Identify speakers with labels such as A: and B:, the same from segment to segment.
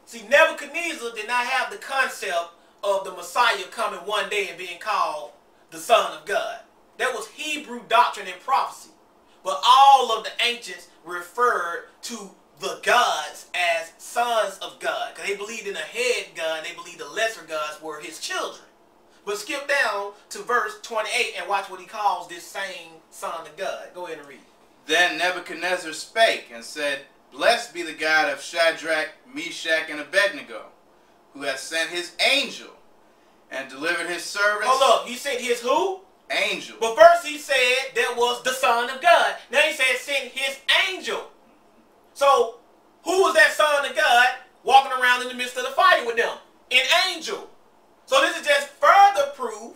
A: See, Nebuchadnezzar did not have the concept of the Messiah coming one day and being called the Son of God. That was Hebrew doctrine and prophecy. But all of the ancients referred to the gods as sons of God, because they believed in a head God and they believed the lesser gods were his children. But skip down to verse 28 and watch what he calls this same son of God. Go ahead and read.
B: Then Nebuchadnezzar spake and said, Blessed be the God of Shadrach, Meshach, and Abednego, who hath sent his angel and delivered his servants.
A: Hold up, he said his who?
B: Angel.
A: But first he said there was the Son of God. Now he said sent his angel. So who was that Son of God walking around in the midst of the fire with them? An angel. So this is just further proof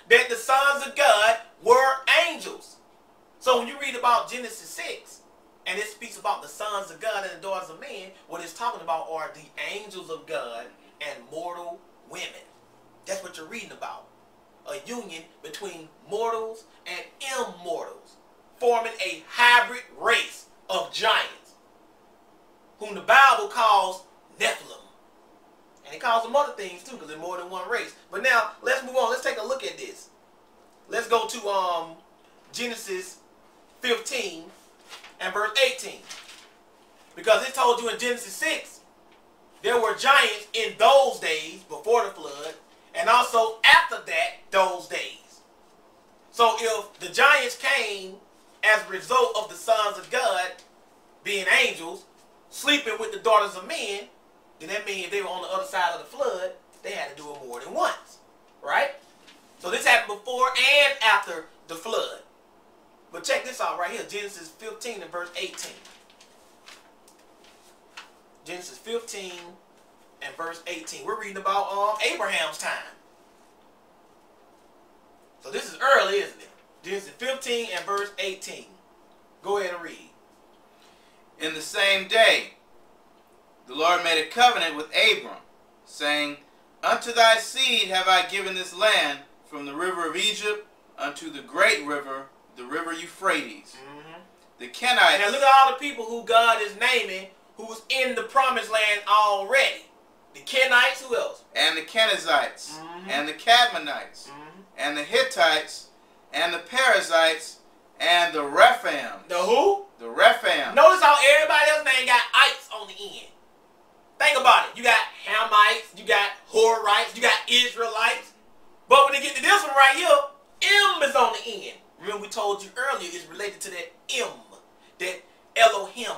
A: that the sons of God were angels. So when you read about Genesis 6, and it speaks about the sons of God and the daughters of men, what it's talking about are the angels of God and mortal women. That's what you're reading about. A union between mortals and immortals, forming a hybrid race of giants, whom the Bible calls Nephilim. And it calls them other things too, because there's more than one race. But now, let's move on. Let's take a look at this. Let's go to Genesis 15 and verse 18. Because it told you in Genesis 6, there were giants in those days, before the flood, and also after that, those days. So if the giants came as a result of the sons of God being angels, sleeping with the daughters of men, then that means if they were on the other side of the flood, they had to do it more than once. Right? So this happened before and after the flood. But check this out right here. Genesis 15 and verse 18. Genesis 15 and verse 18. We're reading about Abraham's time. So this is early, isn't it? Genesis 15 and verse 18. Go ahead and read.
B: In the same day, the Lord made a covenant with Abram, saying, Unto thy seed have I given this land, from the river of Egypt unto the great river, the river Euphrates. The Kenites.
A: Now look at all the people who God is naming who was in the promised land already. The Kenites, who else?
B: And the Kenizzites, and the Cadmonites, and the Hittites, and the Perizzites, and the Rephaim.
A: The who?
B: The Rephaim.
A: Notice how everybody else's name got ites on the end. Think about it. You got Hamites, you got Horites, you got Israelites. But when they get to this one right here, M is on the end. Remember we told you earlier it's related to that M, that Elohim,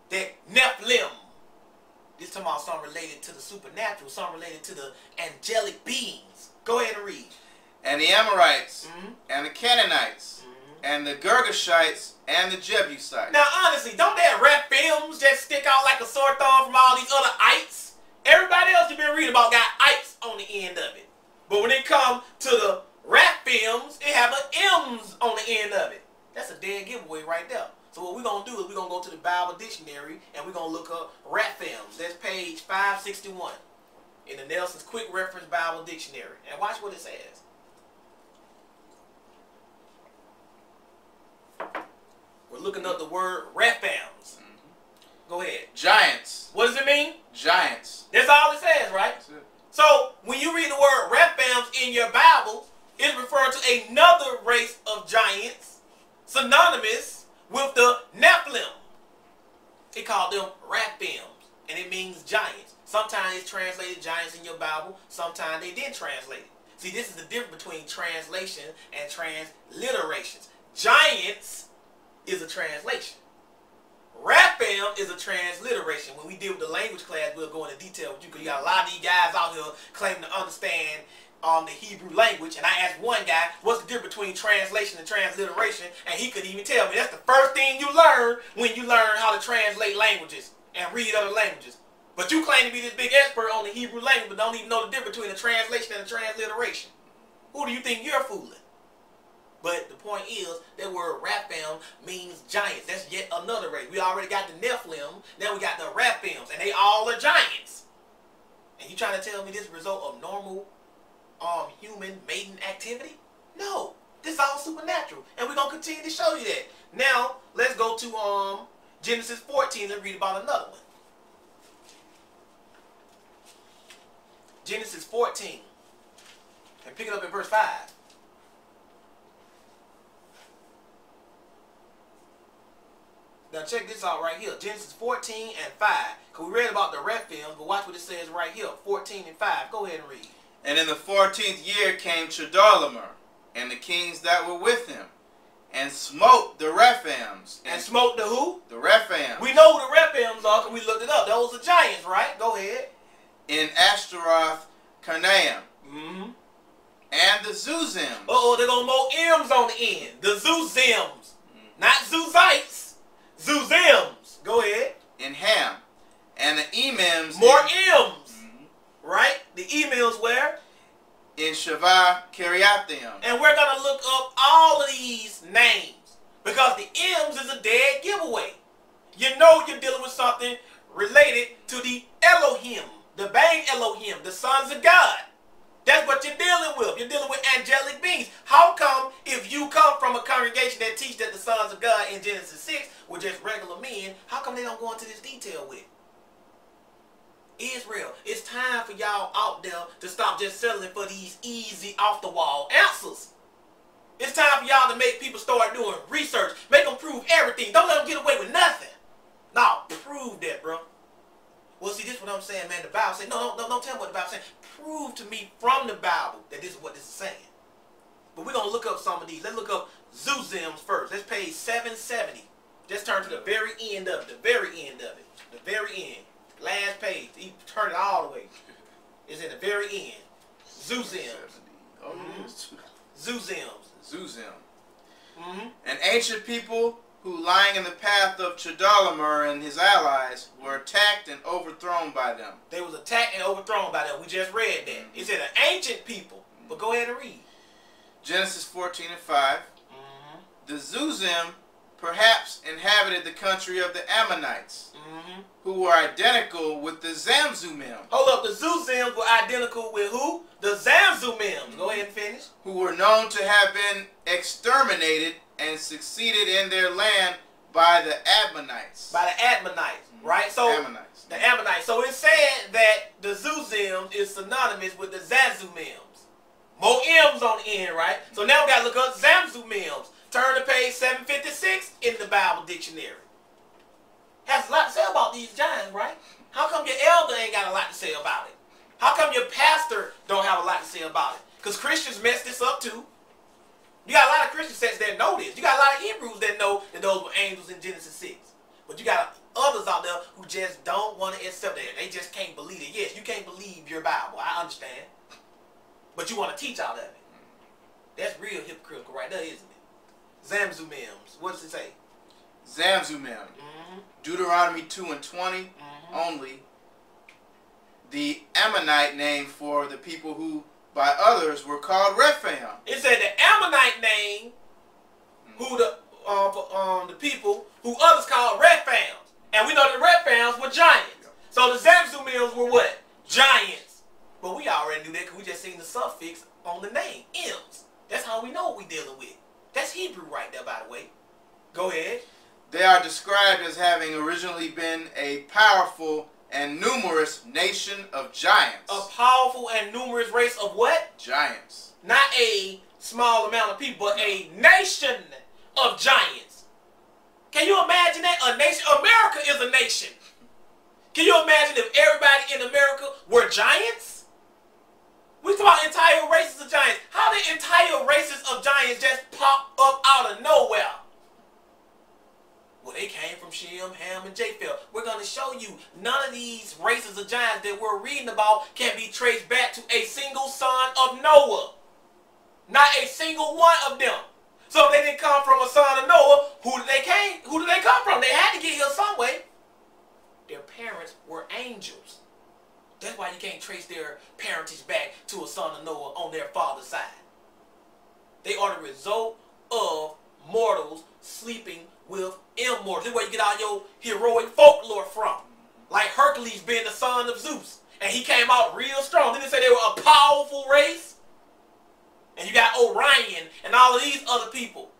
A: that Nephilim. This talking about something related to the supernatural, something related to the angelic beings. Go ahead and read.
B: And the Amorites, and the Canaanites, and the Girgashites, and the Jebusites.
A: Now honestly, don't that Rephaims just stick out like a sore thumb from all these other ites? Everybody else you've been reading about got ites on the end of it. But when it comes to the Rephaims, it have an M's on the end of it. That's a dead giveaway right there. So what we're going to do is we're going to go to the Bible dictionary and we're going to look up Rephaims. That's page 561 in the Nelson's Quick Reference Bible Dictionary. And watch what it says. We're looking up the word Rephaims. Go ahead.
B: Giants.
A: What does it mean?
B: Giants.
A: That's all it says, right?
B: That's it.
A: So when you read the word Rephaims in your Bible, it's referring to another race of giants synonymous with the Nephilim. They called them Rephaims, and it means giants. Sometimes it's translated giants in your Bible. Sometimes they didn't translate it. See, this is the difference between translation and transliterations. Giants is a translation. Rephaim is a transliteration. When we deal with the language class, we'll go into detail with you, because you got a lot of these guys out here claiming to understand the Hebrew language. And I asked one guy, what's the difference between translation and transliteration? And he couldn't even tell me. That's the first thing you learn when you learn how to translate languages and read other languages. But you claim to be this big expert on the Hebrew language, but don't even know the difference between a translation and a transliteration. Who do you think you're fooling? But the point is, that word Rephaim means giants. That's yet another race. We already got the Nephilim. Now we got the Rephaims. And they all are giants. And you trying to tell me this is a result of normal human mating activity? No. This is all supernatural. And we're going to continue to show you that. Now, let's go to Genesis 14 and read about another one. Genesis 14. And pick it up in verse 5. Now check this out right here. Genesis 14 and 5. Because we read about the Rephaim, but watch what it says right here. 14 and 5. Go ahead and read.
B: And in the 14th year came Chedorlaomer, and the kings that were with him, and smote the Rephaims.
A: And smote the who?
B: The Rephaims.
A: We know who the Rephaims are because we looked it up. Those are giants, right? Go ahead.
B: In Ashtaroth Karnaim.
A: Mm-hmm.
B: And the Zuzims.
A: Uh-oh, they're going to mow M's on the end. The Zuzims. Not Zuzites. Zuzims. Go ahead.
B: In Ham. And the Emims.
A: More M's. Right? The Emims where?
B: In Shavah Kiriathaim.
A: And we're going to look up all of these names. Because the M's is a dead giveaway. You know you're dealing with something related to the Elohim. The Bang Elohim. The sons of God. That's what you're dealing with. You're dealing with angelic beings. How come if you come from a congregation that teach that the sons of God in Genesis 6 were just regular men, how come they don't go into this detail with it? Israel, it's time for y'all out there to stop just settling for these easy, off-the-wall answers. It's time for y'all to make people start doing research. Make them prove everything. Don't let them get away with nothing. No, prove that, bro. Well, see, this is what I'm saying, man. The Bible says, no, don't tell me what the Bible saying. Prove to me from the Bible that this is what this is saying. But we're going to look up some of these. Let's look up Zuzims first. Let's page 770. Just turn to the very end of it. The very end of it. The very end. Last page. He turned it all the way. It's in the very end. Zuzims. Zuzims.
B: Zuzim.
A: Mm-hmm.
B: An ancient people who, lying in the path of Chedorlaomer and his allies, were attacked and overthrown by them.
A: They was attacked and overthrown by them. We just read that. It said an ancient people. But go ahead and read.
B: Genesis 14 and 5.
A: Mm-hmm.
B: The Zuzim perhaps inhabited the country of the Ammonites, who were identical with the Zamzumim.
A: Hold up, the Zuzims were identical with who? The Zamzumims. Go ahead and finish.
B: Who were known to have been exterminated and succeeded in their land by the Ammonites.
A: By the Ammonites, right? So
B: Ammonites.
A: The Ammonites. So it said that the Zuzims is synonymous with the Zamzumims. More M's on the end, right? So now we got to look up Zamzumims. Turn to page 756 in the Bible dictionary. Has a lot to say about these giants, right? How come your elder ain't got a lot to say about it? How come your pastor don't have a lot to say about it? Because Christians mess this up too. You got a lot of Christian sects that know this. You got a lot of Hebrews that know that those were angels in Genesis 6. But you got others out there who just don't want to accept it. They just can't believe it. Yes, you can't believe your Bible. I understand. But you want to teach out of it. That's real hypocritical right there, isn't it? Zamzumims. What does it say?
B: Zamzumim. Deuteronomy 2 and 20 only. The Ammonite name for the people who by others were called Rephaim.
A: It said the Ammonite name, who the people who others called Rephaims, and we know the Rephaims were giants. So the Zamzumims were what? Giants. But we already knew that because we just seen the suffix on the name, M's. That's how we know what we dealing with. That's Hebrew right there, by the way. Go ahead.
B: They are described as having originally been a powerful and numerous nation of giants.
A: A powerful and numerous race of what?
B: Giants.
A: Not a small amount of people, but a nation of giants. Can you imagine that? A nation. America is a nation. Can you imagine if everybody in America were giants? We talk about entire races of giants. How did entire races of giants just pop up out of nowhere? Well, they came from Shem, Ham, and Japheth. We're going to show you none of these races of giants that we're reading about can be traced back to a single son of Noah. Not a single one of them. So if they didn't come from a son of Noah, who did they come from? They had to get here some way. Their parents were angels. That's why you can't trace their parentage back to a son of Noah on their father's side. They are the result of mortals sleeping with immortals. This is where you get all your heroic folklore from. Like Hercules being the son of Zeus. And he came out real strong. Didn't they say they were a powerful race? And you got Orion and all of these other people